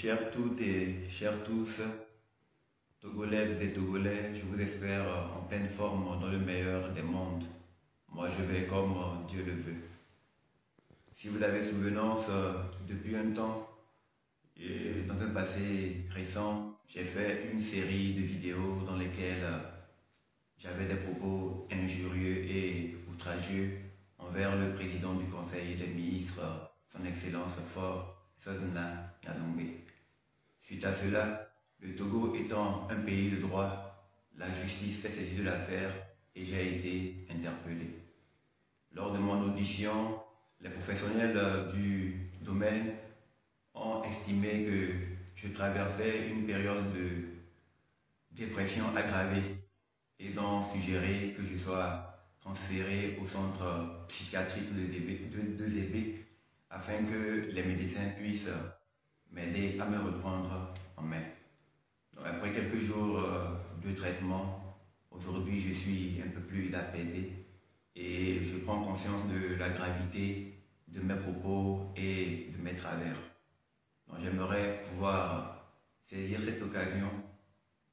Chers toutes et chers tous, Togolaises et Togolais, je vous espère en pleine forme dans le meilleur des mondes. Moi, je vais comme Dieu le veut. Si vous avez souvenance, depuis un temps, et dans un passé récent, j'ai fait une série de vidéos dans lesquelles j'avais des propos injurieux et outragieux envers le président du Conseil des ministres, son Excellence Faure Sozona Gnadongbe. Suite à cela, le Togo étant un pays de droit, la justice s'est saisie de l'affaire et j'ai été interpellé. Lors de mon audition, les professionnels du domaine ont estimé que je traversais une période de dépression aggravée et ont suggéré que je sois transféré au centre psychiatrique de Zébé afin que les médecins puissent m'aider à me reprendre en main. Donc, après quelques jours de traitement, aujourd'hui je suis un peu plus apaisé et je prends conscience de la gravité de mes propos et de mes travers. J'aimerais pouvoir saisir cette occasion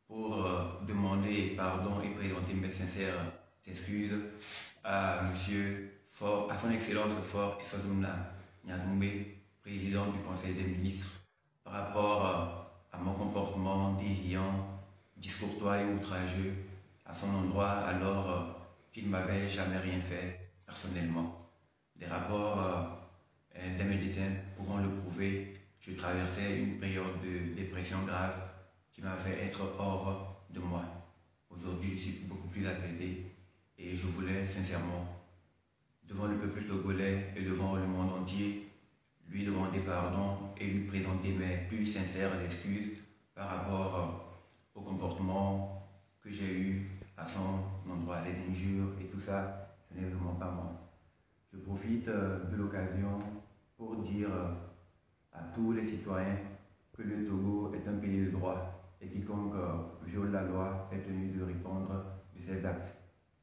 pour demander pardon et présenter mes sincères excuses à à son Excellence Faure Sozona Gnadongbe, président du Conseil des ministres, par rapport à mon comportement déviant, discourtois et outrageux à son endroit alors qu'il ne m'avait jamais rien fait personnellement. Les rapports des médecins pourront le prouver. Je traversais une période de dépression grave qui m'a fait être hors de moi. Aujourd'hui, je suis beaucoup plus apaisé et je voulais sincèrement, devant le peuple togolais et devant le monde entier, lui demander pardon et lui présenter mes plus sincères excuses par rapport au comportement que j'ai eu à son endroit, les injures et tout ça, ce n'est vraiment pas moi. Je profite de l'occasion pour dire à tous les citoyens que le Togo est un pays de droit et quiconque viole la loi est tenu de répondre de ses actes.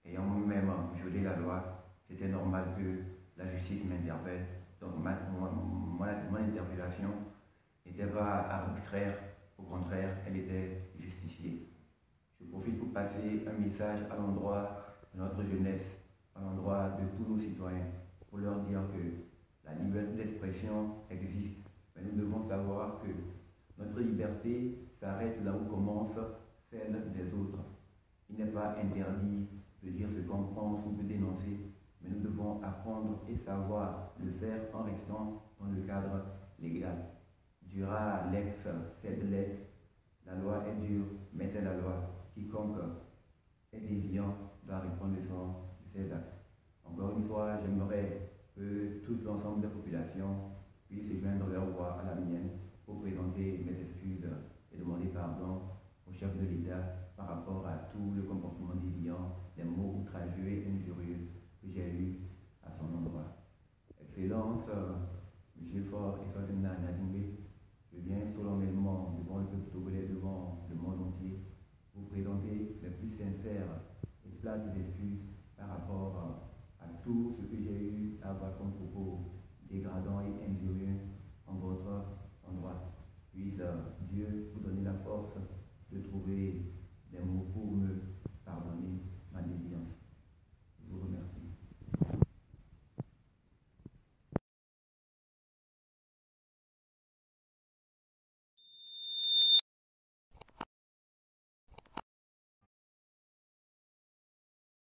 Ayant moi-même violé la loi, c'était normal que la justice m'interpelle. Donc mon interpellation n'était pas arbitraire, au contraire, elle était justifiée. Je profite pour passer un message à l'endroit de notre jeunesse, à l'endroit de tous nos citoyens, pour leur dire que la liberté d'expression existe, mais nous devons savoir que notre liberté s'arrête là où commence celle des autres. Il n'est pas interdit de dire ce qu'on pense ou de dénoncer, mais nous devons apprendre et savoir le faire en restant dans le cadre légal. Dura lex sed lex, la loi est dure, mais c'est la loi. Quiconque est déviant doit répondre de ses actes. Encore une fois, j'aimerais que tout l'ensemble des populations puissent joindre leur voix à la mienne pour présenter mes excuses et demander pardon au chef de l'État par rapport à tout le comportement déviant, les mots outrageux et injurieux que j'ai eu à son endroit. Excellence, M. Faure Sozona Gnadongbe, je viens solennellement devant le peuple togolais, devant le monde entier, vous présenter les plus sincères et plates excuses par rapport à tout ce que j'ai eu à avoir comme propos dégradant et injurieux en votre endroit. Puisse Dieu vous donner la force de trouver des mots pour me